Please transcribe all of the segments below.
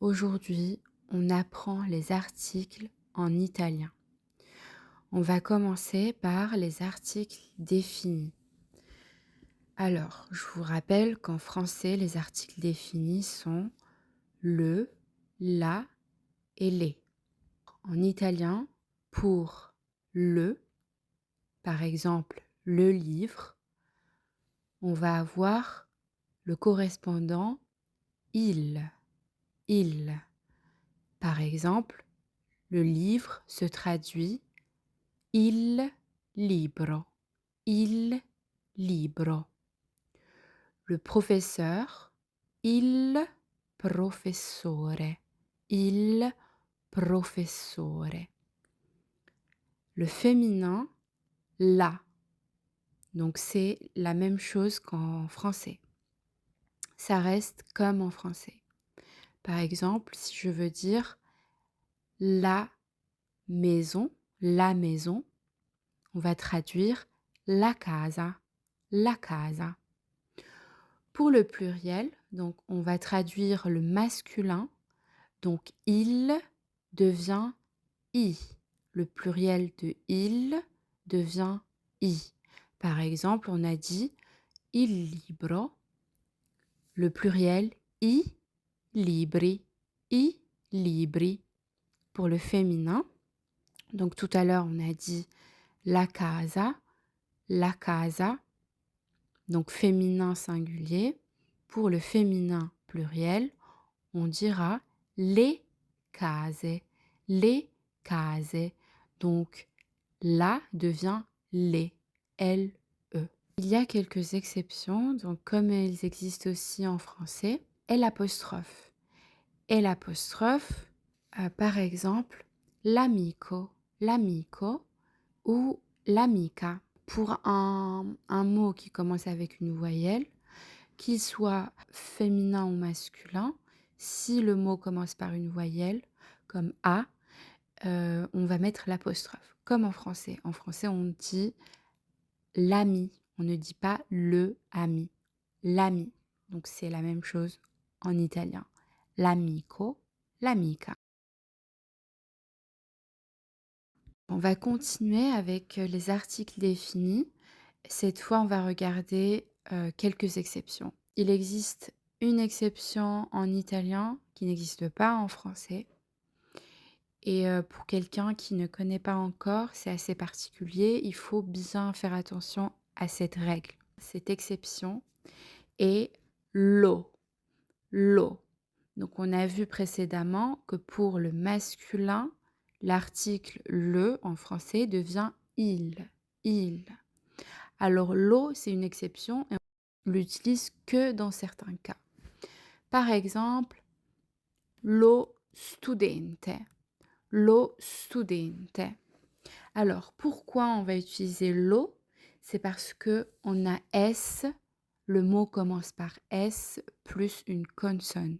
Aujourd'hui, on apprend les articles en italien. On va commencer par les articles définis. Alors, je vous rappelle qu'en français, les articles définis sont le, la et les. En italien, pour le, par exemple, le livre, on va avoir le correspondant il. Il. Par exemple, le livre se traduit il libro. Il libro. Le professeur, il professore. Il professore. Le féminin, la. Donc c'est la même chose qu'en français. Ça reste comme en français. Par exemple, si je veux dire la maison, on va traduire la casa, la casa. Pour le pluriel, donc on va traduire le masculin, donc il devient i. Le pluriel de il devient i. Par exemple, on a dit il libro, le pluriel i libri, i libri. Pour le féminin, donc tout à l'heure on a dit la casa, donc féminin singulier. Pour le féminin pluriel, on dira les case, les case. Donc la devient les, L-E. Il y a quelques exceptions, donc comme elles existent aussi en français, et l'apostrophe. Et l'apostrophe, par exemple, l'amico, ou l'amica. Pour un mot qui commence avec une voyelle, qu'il soit féminin ou masculin, si le mot commence par une voyelle, comme A, on va mettre l'apostrophe, comme en français. En français, on dit l'ami, on ne dit pas le ami, l'ami. Donc c'est la même chose en italien. L'amico, l'amica. On va continuer avec les articles définis. Cette fois, on va regarder quelques exceptions. Il existe une exception en italien qui n'existe pas en français. Et pour quelqu'un qui ne connaît pas encore, c'est assez particulier. Il faut bien faire attention à cette règle. Cette exception est l'o. L'o. Donc on a vu précédemment que pour le masculin, l'article le en français devient il. Il. Alors l'o, c'est une exception et on l'utilise que dans certains cas. Par exemple, lo studente. Lo studente. Alors pourquoi on va utiliser lo? C'est parce que on a s, le mot commence par s plus une consonne.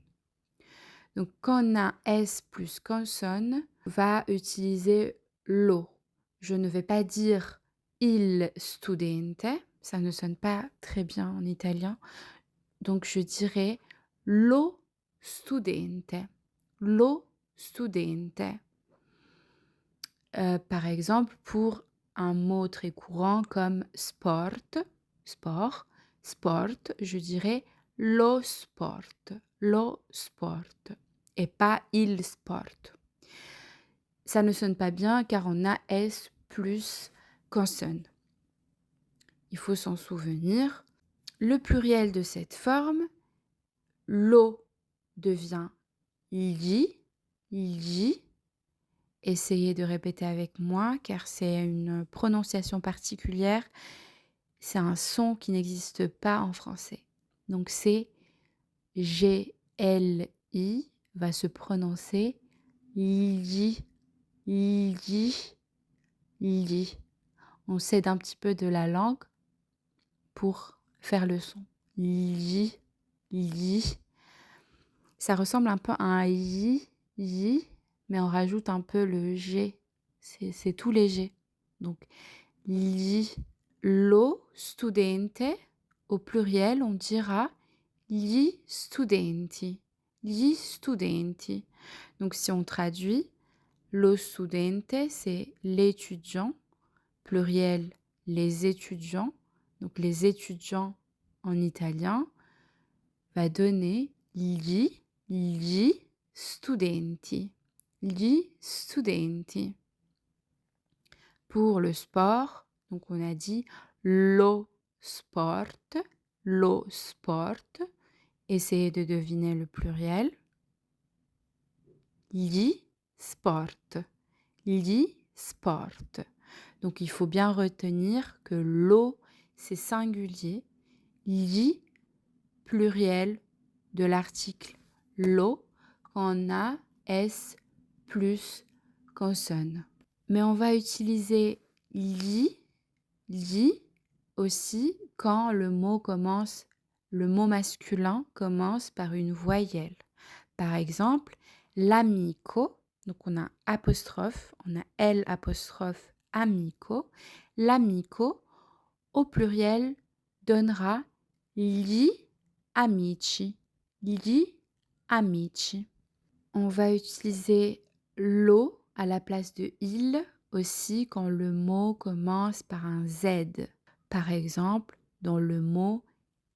Donc quand on a s plus consonne, on va utiliser lo. Je ne vais pas dire il studente, ça ne sonne pas très bien en italien. Donc je dirais lo studente. Lo studente. Par exemple, pour un mot très courant comme sport, je dirais lo sport, et pas il sport. Ça ne sonne pas bien car on a S plus consonne. Il faut s'en souvenir. Le pluriel de cette forme, lo devient li. Essayez de répéter avec moi car c'est une prononciation particulière. C'est un son qui n'existe pas en français. Donc c'est G-L-I va se prononcer li. On s'aide un petit peu de la langue pour faire le son. Li. Ça ressemble un peu à un yi, mais on rajoute un peu le G. C'est tout léger. Donc, lo studente, au pluriel, on dira gli studenti. gli studenti. Donc si on traduit, lo studente, c'est l'étudiant, pluriel, les étudiants. Donc les étudiants en italien va donner gli studenti. Gli studenti. Pour le sport, donc on a dit lo sport, lo sport. Essayez de deviner le pluriel. Gli sport. Gli sport. Donc il faut bien retenir que lo, c'est singulier. Gli, pluriel de l'article lo, quand on a s plus consonne. Mais on va utiliser li aussi quand le mot masculin commence par une voyelle. Par exemple, l'amico, donc on a apostrophe, on a L apostrophe amico. L'amico, au pluriel, donnera gli amici. Gli amici. On va utiliser lo à la place de il aussi quand le mot commence par un Z. Par exemple, dans le mot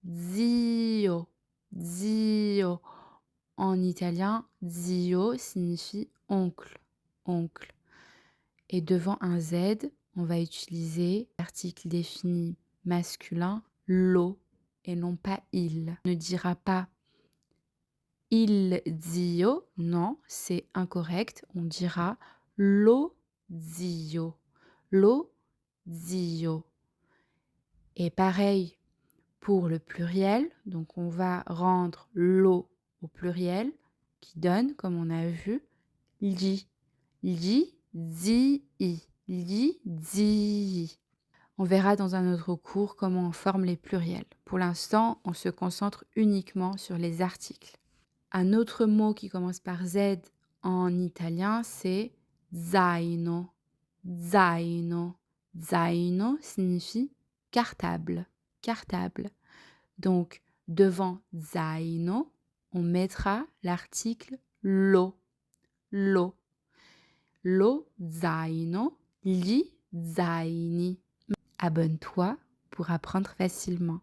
zio. Zio. En italien, zio signifie oncle. Oncle. Et devant un Z, on va utiliser l'article défini masculin lo et non pas il. On ne dira pas il zio, non, c'est incorrect. On dira lo zio. Lo zio. Et pareil pour le pluriel. Donc on va rendre lo au pluriel qui donne, comme on a vu, li. Li, zi, i. Li, zi. On verra dans un autre cours comment on forme les pluriels. Pour l'instant, on se concentre uniquement sur les articles. Un autre mot qui commence par Z en italien, c'est zaino. Zaino. Zaino signifie cartable. Cartable. Donc, devant zaino, on mettra l'article lo. Lo. Lo zaino, gli zaini. Abonne-toi pour apprendre facilement.